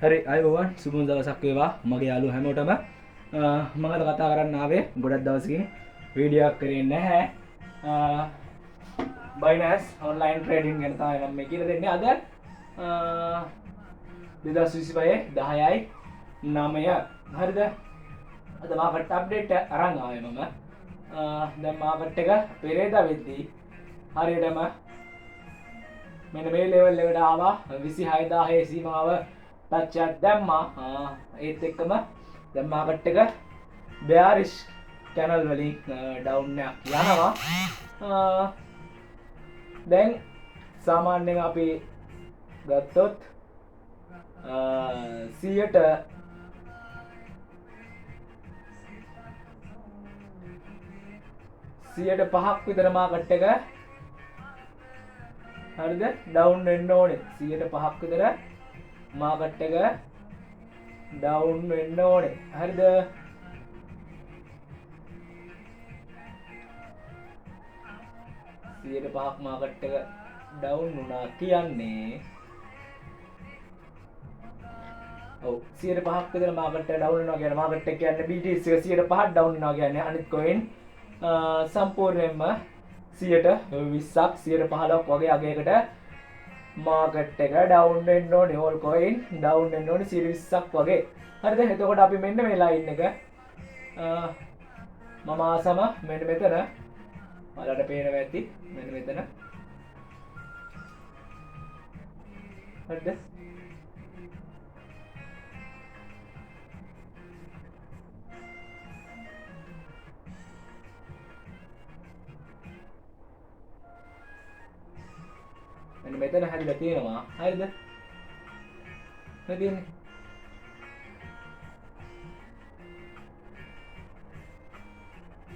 හරි අයබෝවන් සුබ දවසක් වේවා මගේ යාළුවෝ හැමෝටම මම අද කතා කරන්න ආවේ ගොඩක් දවසකින් වීඩියෝ එකක් කරේ නැහැ Binance online trading ගැන තමයි මම මේ කියලා දෙන්නේ අද 2025 10යි 9 හරිද අද මාකට් අප්ඩේට් අරන් ආවේ මම දැන් මාකට් එක පෙරේදා වෙද්දී හරියටම මෙන්න මේ ලෙවල් එකට ආවා 26000 සීමාව टच දැම්මා ඒත් එක්කම දැන් මාකට් එක bearish channel වලින් down එකක් යනවා දැන් සාමාන්‍යයෙන් අපි ගත්තොත් 100ට පහක් විතර මාකට් එක හරිද down වෙන්න ඕනේ 105ක් විතර මාකට් එක ඩවුන් වෙන්න ඕනේ හරිද 105ක් මාකට් එක ඩවුන් වුණා කියන්නේ ඔව් 105ක් විතර මාකට් එක ඩවුන් වෙනවා කියන්නේ මාකට් එක කියන්නේ BTC එක 105ක් ඩවුන් වෙනවා කියන්නේ අනිත් කොයින් සම්පූර්ණයෙන්ම 120ක් 115ක් වගේ අගයකට මාකට් එක ඩවුන් වෙන්න ඕනේ ඕල් කොයින් ඩවුන් වෙන්න ඕනේ 120ක් වගේ හරිද එතකොට අපි මෙන්න මේ ලයින් එක මම ආසම මෙන්න මෙතන ඔයාලට පේනවා ඇති මෙන්න මෙතන හරිද මෙතන හැදිලා තියෙනවා හරිද මේ තියෙන්නේ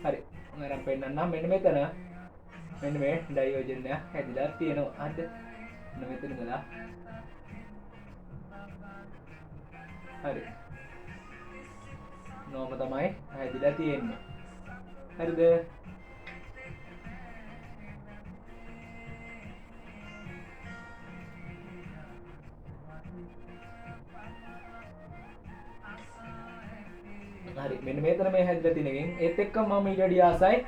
හරි මම අරන් පෙන්නන්නම් මෙන්න මෙතන මෙන්න මේ ඩයිවර්ජන් එක හැදිලා තියෙනවා හරිද මෙන්න මෙතන ඉඳලා හරි නෝම තමයි හැදිලා තියෙන්නේ හරිද හරි මෙන්න මෙතන මේ හැදිලා තියෙන එකෙන් ඒත් එක්ක මම ඊට වඩා ආසයි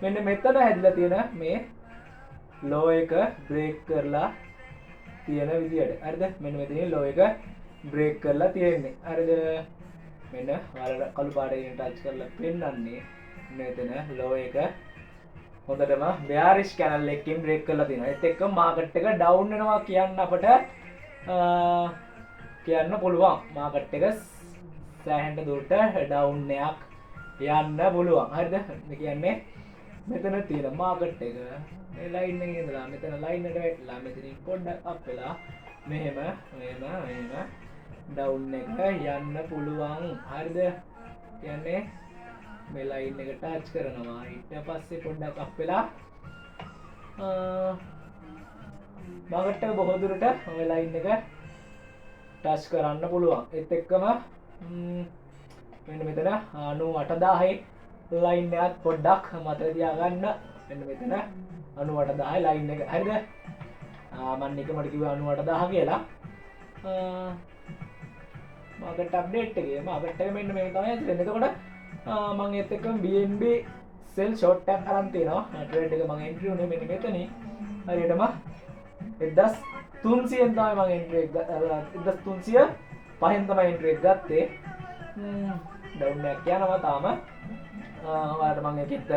මෙන්න මෙතන හැදිලා තියෙන මේ ලෝ එක බ්‍රේක් කරලා තියෙන විදියට හරිද මෙන්න මෙතනින් ලෝ එක බ්‍රේක් කරලා තියෙන්නේ හරිද මෙන්න ඔයාලට කළු පාටයෙන් ටච් කරලා පෙන්නන්නේ මෙතන ලෝ එක හොඳටම bearish channel එකකින් බ්‍රේක් කරලා තියෙනවා ඒත් එක්ක මාකට් එක ඩවුන් වෙනවා කියන්න අපිට කියන්න පුළුවන් මාකට් එක සෑහෙන දුරට ඩවුන් එකක් යන්න පුළුවන් හරිද මේ කියන්නේ මෙතන තියෙන මාකට් එක මේ ලයින් එකේ ඉඳලා මෙතන ලයින් එකට වැටලා මෙතනින් පොඩ්ඩක් අප් වෙලා මෙහෙම ඩවුන් එක යන්න පුළුවන් හරිද කියන්නේ මේ ලයින් එක ටච් කරනවා ඊට පස්සේ පොඩ්ඩක් අප් වෙලා මාකට් එක බොහෝ දුරට මේ ලයින් එක ටච් කරන්න පුළුවන් ඒත් එක්කම මෙන්න මෙතන 98000 ලයින් එකත් පොඩ්ඩක් මතක තියාගන්න මෙන්න මෙතන 98000 ලයින් එක හරිද මම නිකමට කිව්වා 98000 කියලා මාකට් අප්ඩේට් එකේ මාකට් එක මෙන්න මේක තමයි ඇතුලේ එතකොට මම ඒත් එක්කම BNB sell short එකක් අරන් තියෙනවා ට්‍රේඩ් එක මම එන්ට්‍රි උනේ මෙන්න මෙතනින් හරියටම 1300 ෙන් තමයි මම එන්ට්‍රි එක 1300 පහෙන් තමයි එන්ට්‍රි එක ගත්තේ ඩවුන් එකක් යනවා තාම ඔයාලට මම ඒකෙත්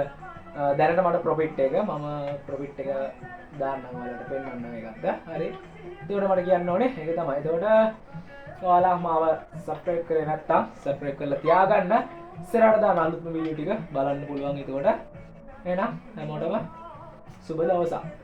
දැනට මට ප්‍රොෆිට් එක මම ප්‍රොෆිට් එක දාන්නම් ඔයාලට පෙන්නන්න මේකත් හරි ඒකට මට කියන්න ඕනේ ඒක තමයි ඒකට ඔයාලා මාව සබ්ස්ක්‍රයිබ් කරේ නැත්නම් සබ්ස්ක්‍රයිබ් කරලා තියාගන්න ඉස්සරහට දාන අලුත්ම වීඩියෝ ටික බලන්න පුළුවන් ඒකට එහෙනම් හැමෝටම සුබ දවසක්